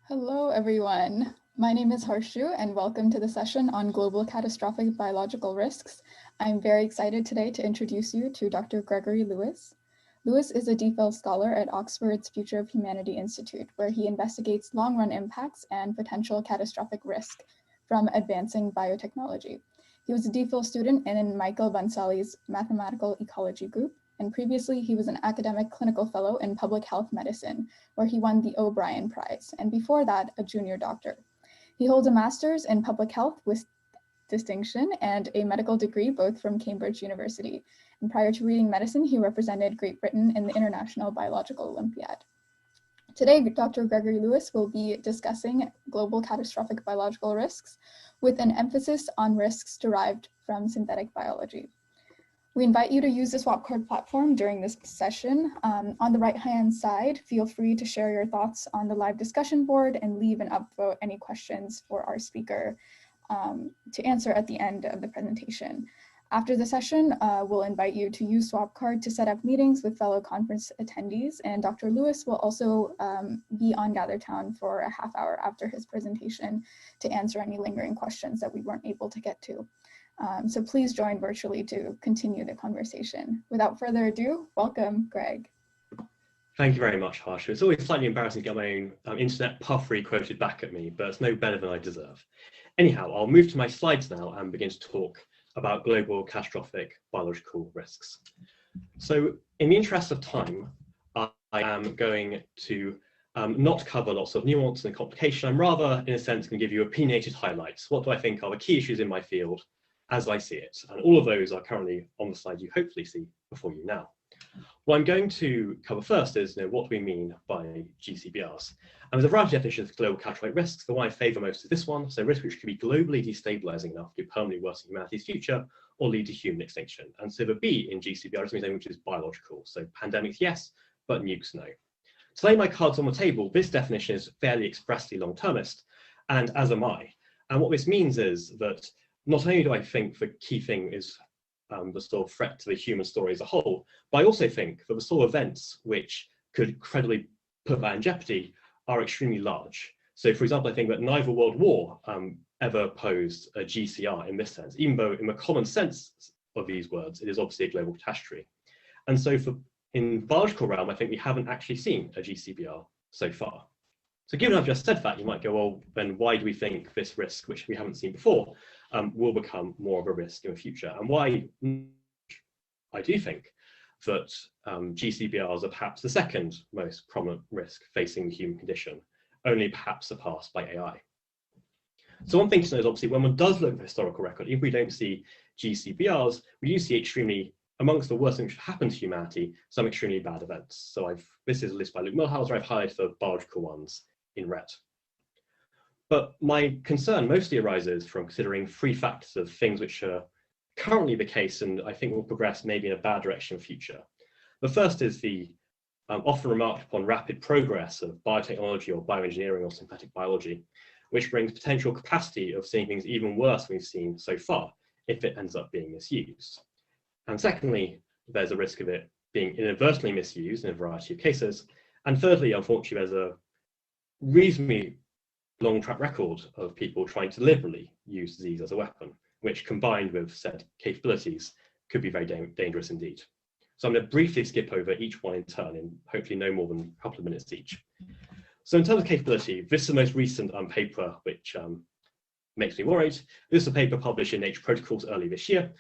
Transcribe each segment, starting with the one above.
Hello, everyone. My name is Harshu, and welcome to the session on global catastrophic biological risks. I'm very excited today to introduce you to Dr. Gregory Lewis. Lewis is a DPhil Scholar at Oxford's Future of Humanity Institute, where he investigates long-run impacts and potential catastrophic risk from advancing biotechnology. He was a DPhil student in Michael Bonsall's mathematical ecology group, and previously he was an academic clinical fellow in public health medicine, where he won the O'Brien Prize, and before that, a junior doctor. He holds a master's in public health with distinction and a medical degree both from Cambridge University. And prior to reading medicine, he represented Great Britain in the International Biological Olympiad. Today, Dr. Gregory Lewis will be discussing global catastrophic biological risks with an emphasis on risks derived from synthetic biology. We invite you to use the SwapCard platform during this session. On the right-hand side, feel free to share your thoughts on the live discussion board and leave and upvote any questions for our speaker to answer at the end of the presentation. After the session, we'll invite you to use SwapCard to set up meetings with fellow conference attendees, and Dr. Lewis will also be on GatherTown for a half hour after his presentation to answer any lingering questions that we weren't able to get to. So please join virtually to continue the conversation. Without further ado, welcome, Greg. Thank you very much, Harsha. It's always slightly embarrassing to get my own internet puffery quoted back at me, but it's no better than I deserve. Anyhow, I'll move to my slides now and begin to talk about global catastrophic biological risks. So in the interest of time, I am going to not cover lots of nuance and complication. I'm rather, in a sense, going to give you opinionated highlights. What do I think are the key issues in my field as I see it? And all of those are currently on the slide you hopefully see before you now. What I'm going to cover first is what do we mean by GCBRs? And there's a variety of definitions of global catastrophic risks. The one I favour most is this one, so risks which could be globally destabilising enough to permanently worsen humanity's future or lead to human extinction. And so the B in GCBR is something which is biological. So pandemics, yes, but nukes, no. To lay my cards on the table, this definition is fairly expressly long-termist, and as am I. And what this means is that not only do I think the key thing is the sort of threat to the human story as a whole, but I also think that the sort of events which could credibly put that in jeopardy are extremely large. So for example, I think that neither World War ever posed a GCR in this sense, even though in the common sense of these words, it is obviously a global catastrophe. And so in the biological realm, I think we haven't actually seen a GCBR so far. So given I've just said that, you might go, well, then why do we think this risk, which we haven't seen before, will become more of a risk in the future? And why I do think that GCBRs are perhaps the second most prominent risk facing the human condition, only perhaps surpassed by AI. So one thing to know is obviously when one does look at the historical record, if we don't see GCBRs, we do see extremely, amongst the worst things that happen to humanity, some extremely bad events. So this is a list by Luke Milhouse, where I've highlighted the biological ones in red. But my concern mostly arises from considering three factors of things which are currently the case and I think will progress maybe in a bad direction in the future. The first is the often remarked upon rapid progress of biotechnology or bioengineering or synthetic biology, which brings potential capacity of seeing things even worse than we've seen so far if it ends up being misused. And secondly, there's a risk of it being inadvertently misused in a variety of cases. And thirdly, unfortunately, there's a reasonably long track record of people trying to liberally use disease as a weapon, which combined with said capabilities could be very dangerous indeed. So I'm going to briefly skip over each one in turn in hopefully no more than a couple of minutes each. So in terms of capability, this is the most recent paper which makes me worried. This is a paper published in Nature Protocols early this year,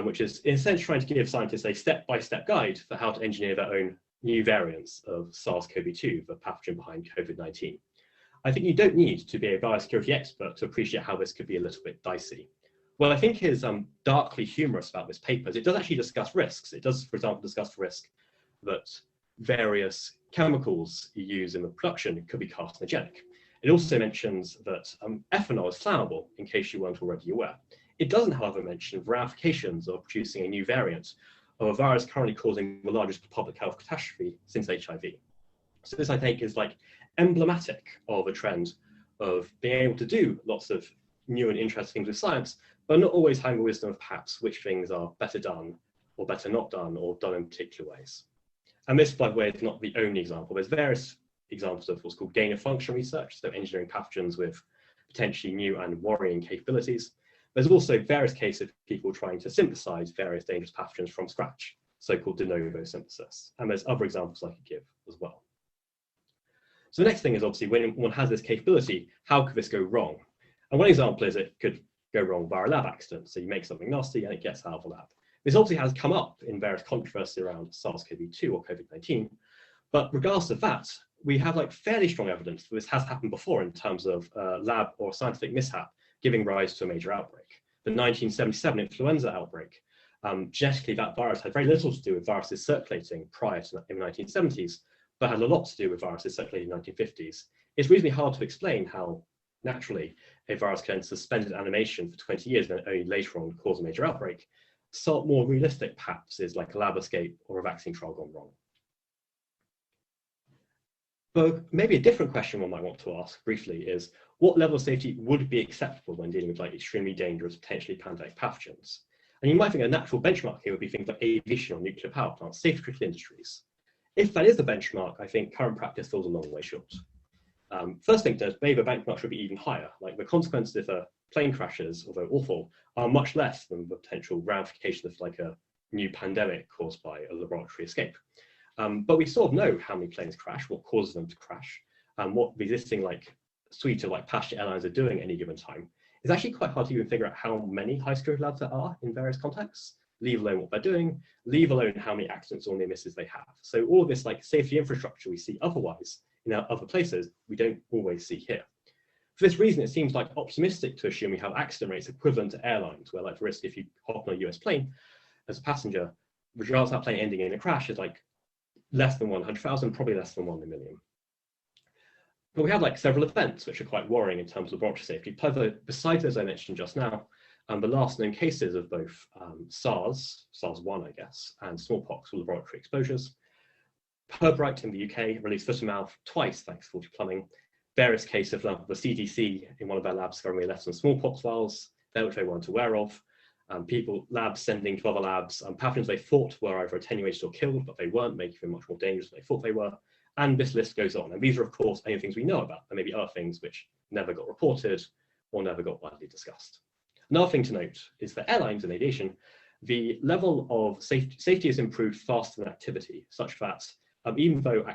which is in a sense trying to give scientists a step-by-step guide for how to engineer their own new variants of SARS-CoV-2, the pathogen behind COVID-19. I think you don't need to be a biosecurity expert to appreciate how this could be a little bit dicey. What I think is darkly humorous about this paper is it does actually discuss risks. It does, for example, discuss the risk that various chemicals you use in the production could be carcinogenic. It also mentions that ethanol is flammable, in case you weren't already aware. It doesn't, however, mention ramifications of producing a new variant of a virus currently causing the largest public health catastrophe since HIV. So this, I think, is like emblematic of a trend of being able to do lots of new and interesting things with science, but not always having the wisdom of perhaps which things are better done or better not done or done in particular ways. And this, by the way, is not the only example. There's various examples of what's called gain-of-function research, so engineering pathogens with potentially new and worrying capabilities. There's also various cases of people trying to synthesize various dangerous pathogens from scratch, so-called de novo synthesis. And there's other examples I could give as well. So the next thing is obviously when one has this capability, how could this go wrong? And one example is it could go wrong via a lab accident. So you make something nasty and it gets out of the lab. This obviously has come up in various controversy around SARS-CoV-2 or COVID-19. But regardless of that, we have like fairly strong evidence that this has happened before in terms of lab or scientific mishap giving rise to a major outbreak. The 1977 influenza outbreak, genetically that virus had very little to do with viruses circulating prior to in the 1970s, but had a lot to do with viruses circulating in the 1950s. It's reasonably hard to explain how naturally a virus can suspend animation for 20 years and then only later on cause a major outbreak. So more realistic perhaps is like a lab escape or a vaccine trial gone wrong. But maybe a different question one might want to ask briefly is, what level of safety would be acceptable when dealing with like extremely dangerous, potentially pandemic pathogens? And you might think a natural benchmark here would be things like aviation or nuclear power plants, safe for critical industries. If that is the benchmark, I think current practice falls a long way short. First thing is maybe the benchmark should be even higher. Like the consequences if a plane crashes, although awful, are much less than the potential ramifications of like a new pandemic caused by a laboratory escape. But we sort of know how many planes crash, what causes them to crash, and what the existing like suite of like passenger airlines are doing at any given time. It's actually quite hard to even figure out how many high security labs there are in various contexts, leave alone what they're doing, leave alone how many accidents or near misses they have. So all of this like safety infrastructure we see otherwise in our other places, we don't always see here. For this reason, it seems like optimistic to assume we have accident rates equivalent to airlines, where like the risk if you hop on a US plane as a passenger, regardless of that plane ending in a crash, is like less than 100,000, probably less than 1 in a million. But we have like several events which are quite worrying in terms of laboratory safety. Besides those I mentioned just now, the last known cases of both SARS-1, I guess, and smallpox were laboratory exposures. Pirbright in the UK released foot and mouth twice thanks to faulty plumbing. Various cases, for example, the CDC in one of their labs discovering less than smallpox vials, there which they weren't aware of. Labs sending to other labs, pathogens they thought were either attenuated or killed, but they weren't, making them much more dangerous than they thought they were. And this list goes on. And these are, of course, only things we know about. There may be other things which never got reported or never got widely discussed. Another thing to note is for airlines and aviation, the level of safety has improved faster than activity, such that even though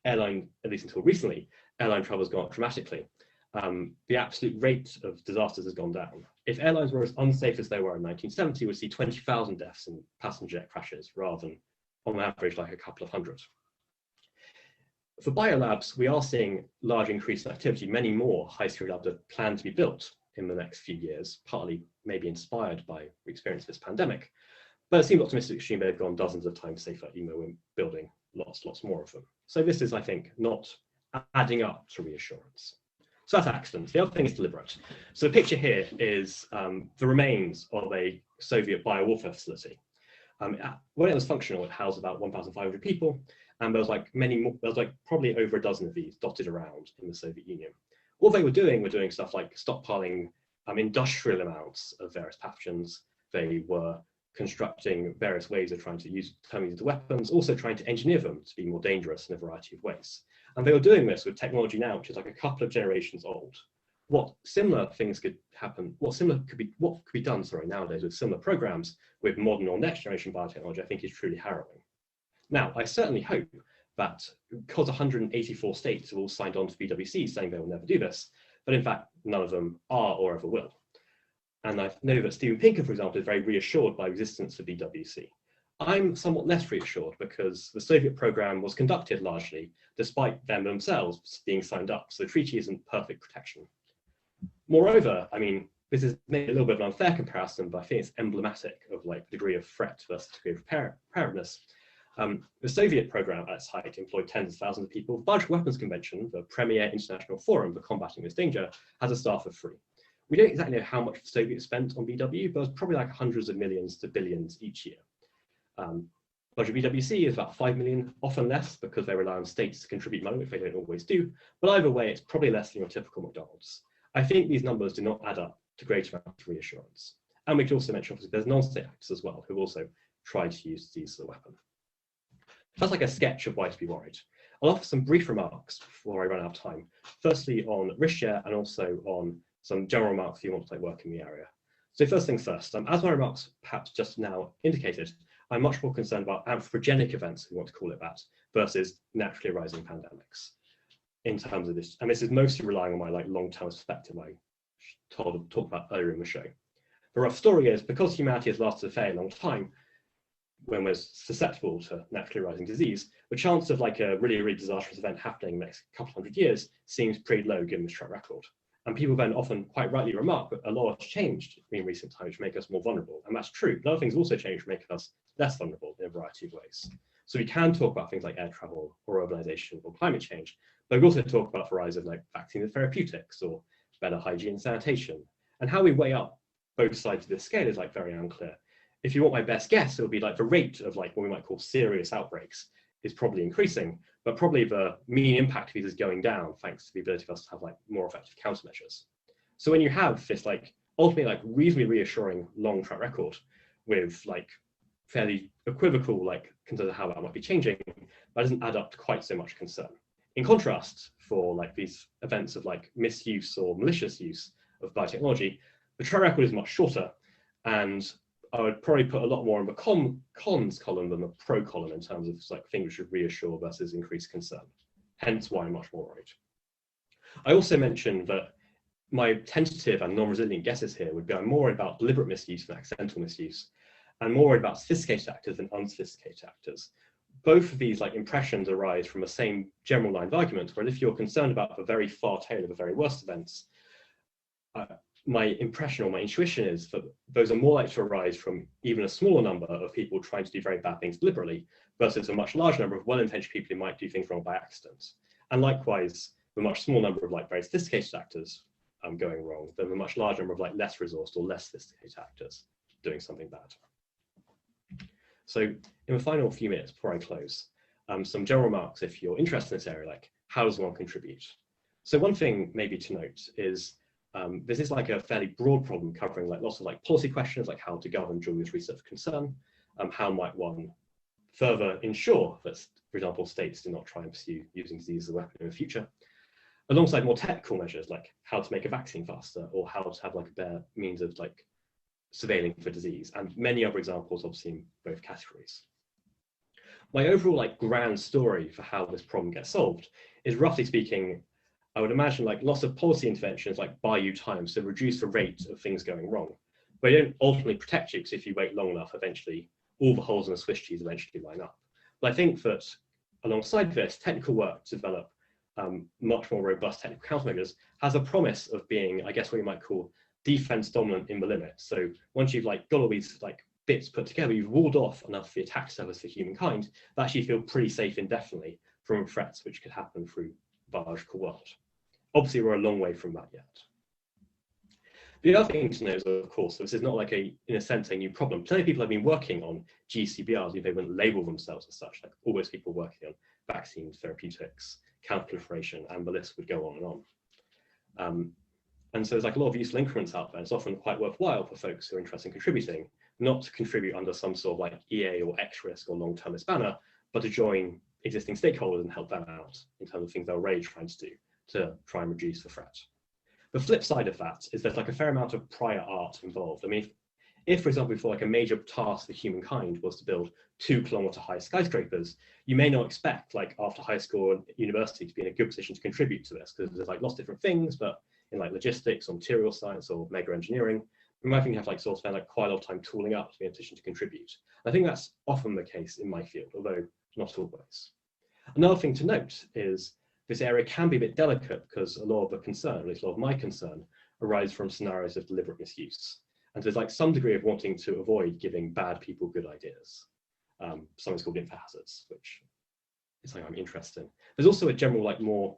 airline, at least until recently, airline travel has gone up dramatically, the absolute rate of disasters has gone down. If airlines were as unsafe as they were in 1970, we'd see 20,000 deaths in passenger jet crashes rather than on average like a couple of hundred. For biolabs, we are seeing large increase in activity. Many more high security labs are planned to be built in the next few years, partly maybe inspired by the experience of this pandemic. But it seems optimistic to assume they've gone dozens of times safer, even though we're building lots more of them. So this is, I think, not adding up to reassurance. So that's accidents. The other thing is deliberate. So the picture here is the remains of a Soviet biowarfare facility. When it was functional, it housed about 1,500 people, and there was like many more. There was like probably over a dozen of these dotted around in the Soviet Union. All they were doing stuff like stockpiling industrial amounts of various pathogens. They were constructing various ways of trying to turn these into weapons, also trying to engineer them to be more dangerous in a variety of ways. And they were doing this with technology now, which is like a couple of generations old. What similar things could happen, what could be done nowadays with similar programs with modern or next generation biotechnology, I think is truly harrowing. Now, I certainly hope that because 184 states have all signed on to BWC saying they will never do this, but in fact, none of them are or ever will. And I know that Steven Pinker, for example, is very reassured by the existence of BWC. I'm somewhat less reassured because the Soviet program was conducted largely despite them themselves being signed up. So the treaty isn't perfect protection. Moreover, I mean, this is maybe a little bit of an unfair comparison, but I think it's emblematic of like the degree of threat versus degree of preparedness. The Soviet program at its height employed tens of thousands of people. The Biological Weapons Convention, the premier international forum for combating this danger, has a staff of 3. We don't exactly know how much the Soviets spent on BW, but it's probably like hundreds of millions to billions each year. Budget BWC is about 5 million, often less because they rely on states to contribute money, which they don't always do. But either way, it's probably less than your typical McDonald's. I think these numbers do not add up to great amounts of reassurance. And we could also mention, obviously, there's non-state actors as well who also try to use these as a weapon. That's like a sketch of why to be worried. I'll offer some brief remarks before I run out of time. Firstly, on risk share and also on some general remarks if you want to work in the area. So first things first, as my remarks perhaps just now indicated, I'm much more concerned about anthropogenic events, if you want to call it that, versus naturally arising pandemics in terms of this. And this is mostly relying on my long-term perspective I talked about earlier in the show. The rough story is, because humanity has lasted a fairly long time, when we're susceptible to naturally arising disease, the chance of a really disastrous event happening in the next couple hundred years seems pretty low given this track record. And people then often quite rightly remark that a lot has changed in recent times to make us more vulnerable. And that's true. But other things also change to make us less vulnerable in a variety of ways. So we can talk about things like air travel or urbanization or climate change, but we also talk about the rise of vaccines and therapeutics or better hygiene and sanitation. And how we weigh up both sides of this scale is very unclear. If you want my best guess, it would be the rate of what we might call serious outbreaks is probably increasing, but probably the mean impact of these is going down thanks to the ability of us to have more effective countermeasures. So when you have this ultimately reasonably reassuring long track record with fairly equivocal consider how that might be changing, that doesn't add up to quite so much concern. In contrast, for these events of misuse or malicious use of biotechnology, the track record is much shorter, and I would probably put a lot more in the cons column than the pro column in terms of things which should reassure versus increase concern. Hence why I'm much more worried. I also mentioned that my tentative and non-resilient guesses here would be more about deliberate misuse than accidental misuse, and more about sophisticated actors than unsophisticated actors. Both of these impressions arise from the same general line of argument, where if you're concerned about the very far tail of the very worst events, my impression or my intuition is that those are more likely to arise from even a smaller number of people trying to do very bad things deliberately versus a much larger number of well-intentioned people who might do things wrong by accident. And likewise, the much smaller number of very sophisticated actors going wrong than the much larger number of less resourced or less sophisticated actors doing something bad. So in the final few minutes before I close, some general remarks if you're interested in this area, how does one contribute? So one thing maybe to note is this is a fairly broad problem covering lots of policy questions, how to govern during this research of concern, how might one further ensure that, for example, states do not try and pursue using disease as a weapon in the future, alongside more technical measures how to make a vaccine faster or how to have a better means of surveilling for disease, and many other examples obviously in both categories. My overall grand story for how this problem gets solved is, roughly speaking, I would imagine lots of policy interventions buy you time, so reduce the rate of things going wrong. But they don't ultimately protect you, because if you wait long enough, eventually all the holes in the Swiss cheese eventually line up. But I think that alongside this, technical work to develop much more robust technical countermeasures has a promise of being, I guess, what you might call defense dominant in the limit. So once you've got all these bits put together, you've walled off enough of the attack surface for humankind that actually feel pretty safe indefinitely from threats which could happen through the biological world. Obviously, we're a long way from that yet. The other thing to know is, of course, this is not in a sense, a new problem. Plenty of people have been working on GCBRs, if they wouldn't label themselves as such, all those people working on vaccines, therapeutics, counter-proliferation, and the list would go on and on. And so there's a lot of useful increments out there. It's often quite worthwhile for folks who are interested in contributing, not to contribute under some sort of EA or X-risk or long-termist banner, but to join existing stakeholders and help them out in terms of things they're already trying to do to try and reduce the threat. The flip side of that is there's a fair amount of prior art involved. I mean, if for example, before a major task for humankind was to build 2-kilometer high skyscrapers, you may not expect after high school and university to be in a good position to contribute to this, because there's lots of different things, but in logistics or material science or mega engineering, we might think you have sort of spend quite a lot of time tooling up to be in a position to contribute. I think that's often the case in my field, although not always. Another thing to note is this area can be a bit delicate because a lot of the concern, at least a lot of my concern, arises from scenarios of deliberate misuse. And there's some degree of wanting to avoid giving bad people good ideas. Something's called info hazards, which is something I'm interested in. There's also a general more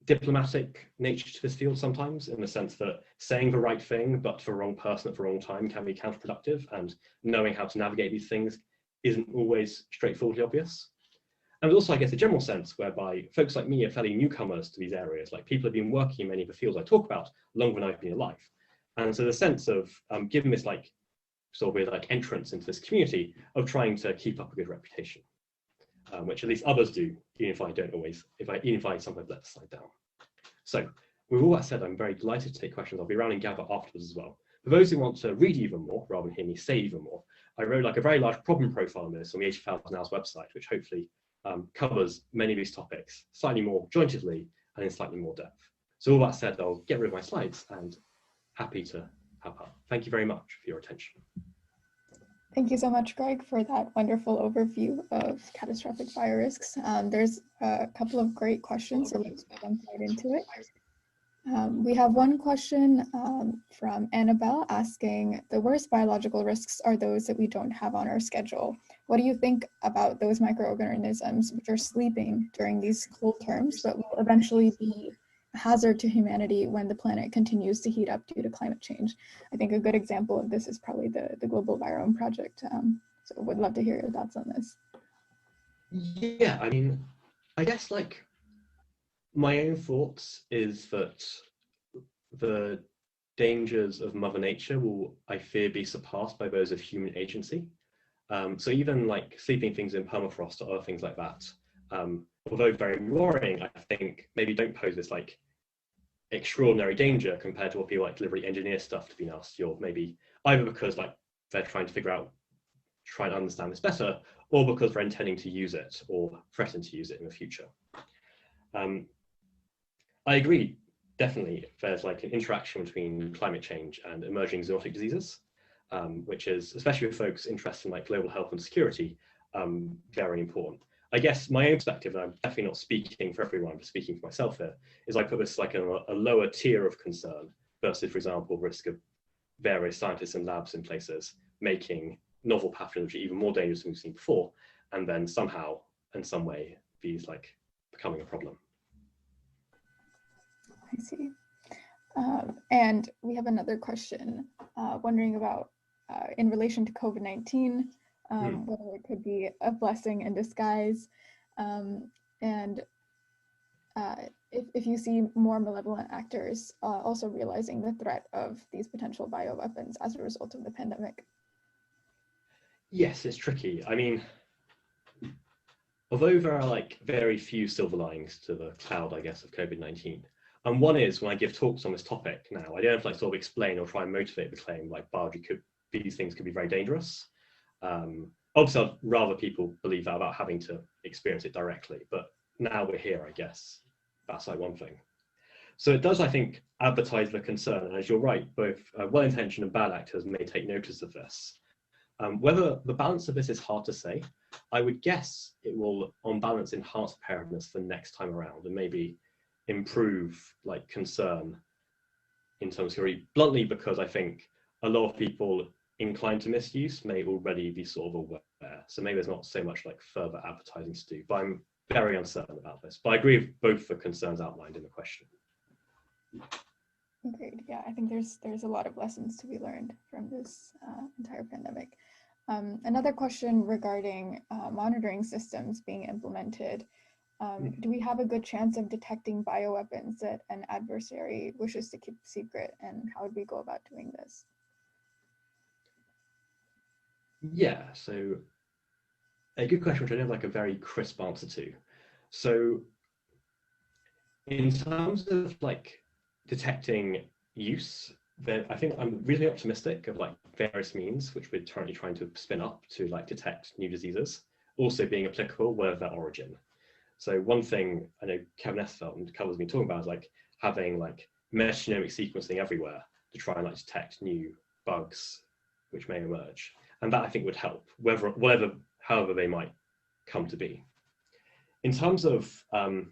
diplomatic nature to this field sometimes, in the sense that saying the right thing but for the wrong person at the wrong time can be counterproductive, and knowing how to navigate these things isn't always straightforwardly obvious. And also, I guess, a general sense whereby folks like me are fairly newcomers to these areas. People have been working in many of the fields I talk about longer than I've been alive. And so the sense of given this sort of weird entrance into this community of trying to keep up a good reputation. which at least others do, even if I don't always, even if I sometimes let the slide down. So with all that said, I'm very delighted to take questions. I'll be around in Gather afterwards as well. For those who want to read even more, rather than hear me say even more, I wrote like a very large problem profile on this on the 80,000 Hours website, which hopefully covers many of these topics slightly more jointedly and in slightly more depth. So all that said, I'll get rid of my slides and happy to help out. Thank you very much for your attention. Thank you so much, Greg, for that wonderful overview of catastrophic biorisks. There's a couple of great questions, so let's jump right into it. We have one question from Annabelle asking, the worst biological risks are those that we don't have on our schedule. What do you think about those microorganisms which are sleeping during these cold terms, but will eventually be a hazard to humanity when the planet continues to heat up due to climate change? I think a good example of this is probably the Global Virome Project. So would love to hear your thoughts on this. Yeah, I mean, I guess like my own thoughts is that the dangers of Mother Nature will, I fear, be surpassed by those of human agency. So even like sleeping things in permafrost or other things like that, although very worrying, I think maybe don't pose this like extraordinary danger compared to what people like deliberately engineer stuff to be nasty, or maybe either because like they're trying to understand this better, or because they're intending to use it or threaten to use it in the future. I agree, definitely, there's like an interaction between climate change and emerging zoonotic diseases, which is, especially with folks interested in like global health and security, very important. I guess my own perspective, and I'm definitely not speaking for everyone, but speaking for myself here, is I put this like a lower tier of concern versus, for example, risk of various scientists and labs in places making novel pathogens which are even more dangerous than we've seen before, and then somehow, in some way, these like becoming a problem. I see. And we have another question wondering about, in relation to COVID-19, whether it could be a blessing in disguise, and if you see more malevolent actors also realizing the threat of these potential bioweapons as a result of the pandemic. Yes, it's tricky. I mean, although there are like very few silver linings to the cloud, I guess, of COVID-19, and one is when I give talks on this topic now, I don't have to like sort of explain or try and motivate the claim like these things could be very dangerous. Obviously, I'd rather people believe that about having to experience it directly, but now we're here, I guess. That's like one thing. So it does, I think, advertise the concern, and as you're right, both well-intentioned and bad actors may take notice of this. Whether the balance of this is hard to say, I would guess it will, on balance, enhance preparedness for next time around and maybe improve like concern in terms of theory, bluntly, because I think a lot of people inclined to misuse may already be sort of aware. So maybe there's not so much like further advertising to do, but I'm very uncertain about this. But I agree with both the concerns outlined in the question. Great. Yeah, I think there's a lot of lessons to be learned from this entire pandemic. Another question regarding monitoring systems being implemented. Do we have a good chance of detecting bioweapons that an adversary wishes to keep secret, and how would we go about doing this? Yeah, so a good question, which I don't have like a very crisp answer to. So in terms of like detecting use, I think I'm really optimistic of like various means which we're currently trying to spin up to like detect new diseases, also being applicable wherever their origin. So one thing I know Kevin Esfeld and Carl has been talking about is like having like metagenomic sequencing everywhere to try and like detect new bugs which may emerge. And that I think would help, however they might come to be. In terms of, I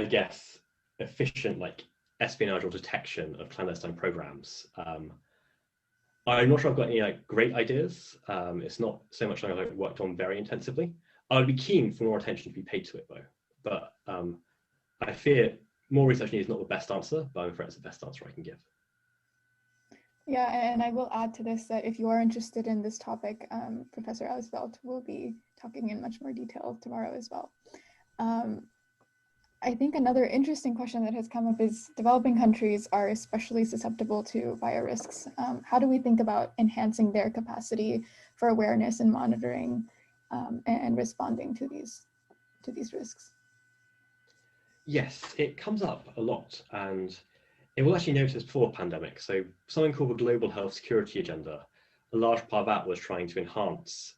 guess, efficient like espionage or detection of clandestine programs, I'm not sure I've got any like great ideas. It's not so much something I've worked on very intensively. I would be keen for more attention to be paid to it though. But I fear more research needs not the best answer, but I'm afraid it's the best answer I can give. Yeah, and I will add to this that if you are interested in this topic, Professor Esfeld will be talking in much more detail tomorrow as well. I think another interesting question that has come up is developing countries are especially susceptible to biorisks. How do we think about enhancing their capacity for awareness and monitoring? and responding to these risks? Yes, it comes up a lot, and it was actually noticed before the pandemic. So something called the Global Health Security Agenda, a large part of that was trying to enhance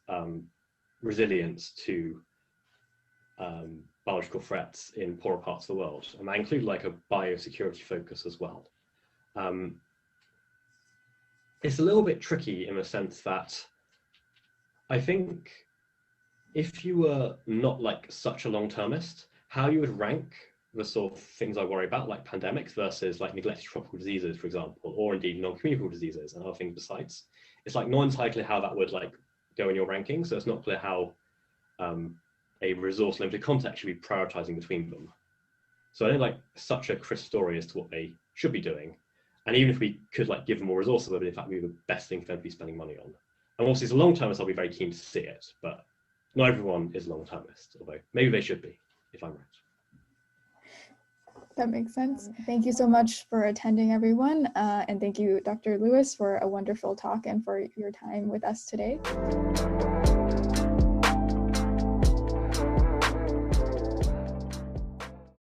resilience to biological threats in poorer parts of the world, and that included like a biosecurity focus as well. It's a little bit tricky in the sense that I think if you were not like such a long-termist, how you would rank the sort of things I worry about, like pandemics versus like neglected tropical diseases, for example, or indeed non-communicable diseases and other things besides. It's like not entirely clear how that would like go in your ranking. So it's not clear how a resource limited context should be prioritizing between them. So I don't like such a crisp story as to what they should be doing. And even if we could like give them more resources, it would in fact be the best thing for them to be spending money on. And obviously as a long-termist, I'll be very keen to see it, but not everyone is long-termist, although maybe they should be, if I'm right. That makes sense. Thank you so much for attending, everyone. And thank you, Dr. Lewis, for a wonderful talk and for your time with us today.